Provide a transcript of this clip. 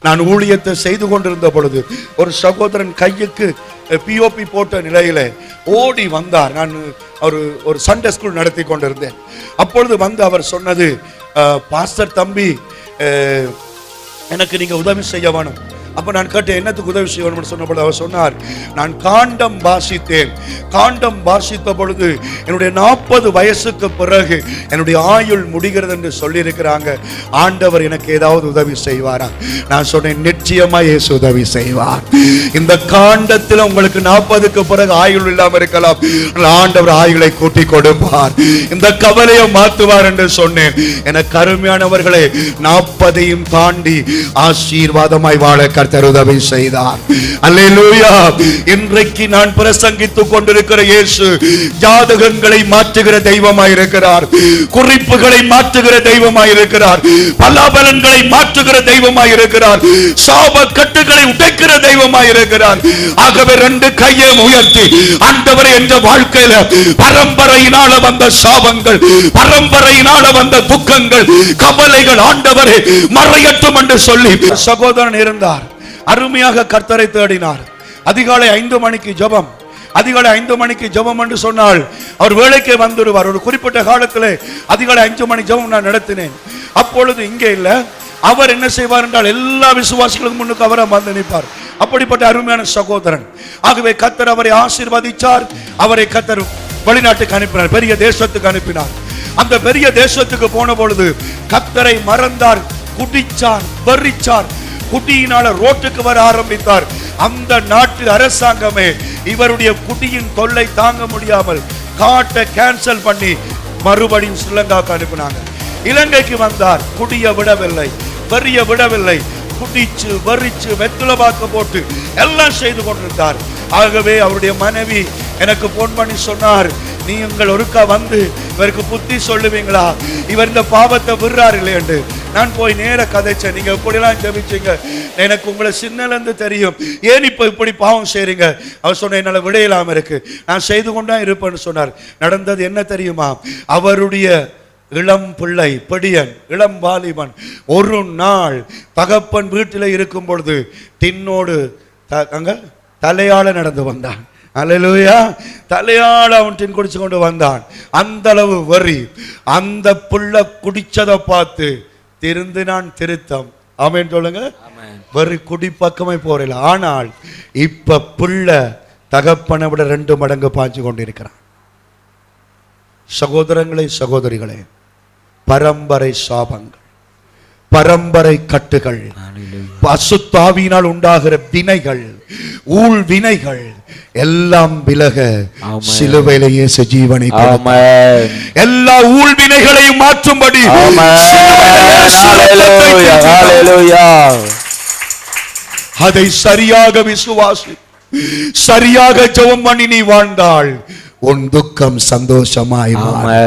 நான் ஊழியத்தை செய்து கொண்டிருந்த பொழுது ஒரு சகோதரன் கையுக்கு பிஓபி போட்ட நிலையில ஓடி வந்தார். நான் ஒரு சண்டே ஸ்கூல் நடத்தி கொண்டிருந்தேன். அப்பொழுது வந்து அவர் சொன்னது, பாஸ்டர் தம்பி, எனக்கு நீங்க உதவி செய்ய வேணும். அப்ப நான் கேட்டேன், என்னத்துக்கு உதவி செய்யணும்னு சொன்னபொழுது அவர் சொன்னார், நான் காண்டம் வாசித்தேன். காண்டம் வாசித்த பொழுது என்னுடைய 40 வயசுக்கு பிறகு என்னுடைய ஆயுள் முடிகிறது என்று சொல்லி இருக்கிறாங்க. ஆண்டவர் எனக்கு ஏதாவது உதவி செய்வாரா? நான் சொன்னேன், நிச்சயமா இயேசு உதவி செய்வார். இந்த காண்டத்தில் உங்களுக்கு 40க்கு பிறகு ஆயுள் இல்லாம இருக்கலாம், ஆண்டவர் ஆயுளை கூட்டி கொடுப்பார், இந்த கவலையை மாற்றுவார் என்று சொன்னேன். எனக்கு அருமையானவர்களே, 40ஐயும் தாண்டி ஆசீர்வாதமாய் வாழ கர்த்தர் உதவி செய்தார். அல்லேலூயா. இன்றைக்கு நான் பிரசங்கித்துக் கொண்டிருக்கிற இயேசு ஜாதகங்களை மாற்றுகிற தெய்வமாய் இருக்கிறார், குறிப்புகளை மாற்றுகிற தெய்வமாய் இருக்கிறார், பலாபலன்களை மாற்றுகிற தெய்வமாய் இருக்கிறார், சாப கட்டுகளை உடைக்கிற தெய்வமாய் இருக்கிறார். ஆகவே 2 கையை உயர்த்தி, ஆண்டவரே, என்ற வாழ்க்கையில பரம்பரையினால வந்த சாபங்கள், பரம்பரையினால வந்த துக்கங்கள், கவலைகள் ஆண்டவரே மறையட்டும் என்று சொல்லி சகோதரன் இருந்தார். அருமையாக கர்த்தரை தேடினார். அதிகாலை 5 மணிக்கு ஜெபம், அதிகாலை 5 மணிக்கு ஜெபம் என்று சொன்னால் அவர் வேலைக்கு வந்துடுவார். ஒரு குறிப்பிட்ட காலத்தில் அதிகாலை 5 மணி ஜெபம் நான் நடத்தினேன். அப்பொழுது இங்கே இல்லை, அவர் என்ன செய்வார் என்றால் எல்லா விசுவாசிகளுக்கு முன்னுக்கு அவரை வந்து நிற்பார். அப்படிப்பட்ட அருமையான சகோதரன். ஆகவே கர்த்தர் அவரை ஆசீர்வதிச்சார். அவரை கர்த்தர் வெளிநாட்டுக்கு அனுப்பினார், பெரிய தேசத்துக்கு அனுப்பினார். அந்த பெரிய தேசத்துக்கு போன பொழுது கர்த்தரை மறந்தார், குடிச்சார், வெறிச்சார், குடியினால ரோட்டுக்கு வர ஆரம்பித்தார். அந்த நாட்டு அரசாங்கமே இவருடைய குடியின் தொல்லை தாங்க முடியாமல் காட்டை கேன்சல் பண்ணி மறுபடியும் ஸ்ரீலங்காவுக்கு அனுப்பினாங்க. இலங்கைக்கு வந்தார், குடிய விடவில்லை, வெறிய விடவில்லை, குடிச்சு வெறிச்சு வெத்துலபாக்க போட்டு எல்லாம் செய்து கொண்டிருந்தார். ஆகவே அவருடைய மனைவி எனக்கு போன் பண்ணி சொன்னார், நீங்கள் ஒருக்கா வந்து இவருக்கு புத்தி சொல்லுவீங்களா, இவர் இந்த பாவத்தை விடுறாரு இல்லையண்டு. நான் போய் நேர கதைச்சேன், நீங்க எப்படிலாம் ஜெபிச்சீங்க, எனக்கு உங்களை சின்னலேருந்து தெரியும், ஏன் இப்ப இப்படி பாவம் செய்றீங்க? அவர் சொன்ன, என்னால விடையில்லாம இருக்கு, நான் செய்து கொண்டா இருப்பேன்னு சொன்னார். நடந்தது என்ன தெரியுமா? அவருடைய இளம் பிள்ளை பெடியன், இளம் வாலிபன், ஒரு நாள் தகப்பன் வீட்டில் இருக்கும் பொழுது தின்னோடு அங்க தலையால நடந்து வந்தான். அல்லேலூயா. தலையால அவன் டின் குடிச்சு கொண்டு வந்தான். அந்த அளவு வரி. அந்த பிள்ளை குடிச்சதை பார்த்து திருந்தினான், திருத்தம். ஆமென் சொல்லுங்க. வரி குடி பக்கமே போறல. ஆனால் இப்ப பிள்ளை தகப்பனை விட 2 மடங்கு பாய்ச்சி கொண்டிருக்கிறான். சகோதரங்களே, சகோதரிகளே, பரம்பரை சாபங்கள், பரம்பரை கட்டுகள், அசுத்தாவியினால் உண்டாகிற வினைகள், ஊழ் வினைகள் எல்லாம் விலக சிலுவையிலே இயேசு ஜீவனை கொடுத்தார். எல்லா ஊழ் வினைகளையும் மாற்றும்படி அதை சரியாக விசுவாசி, சரியாக ஜெபம் பண்ணி நீ வாழ்ந்தால் உன் துக்கம் சந்தோஷமாய் மாறும்.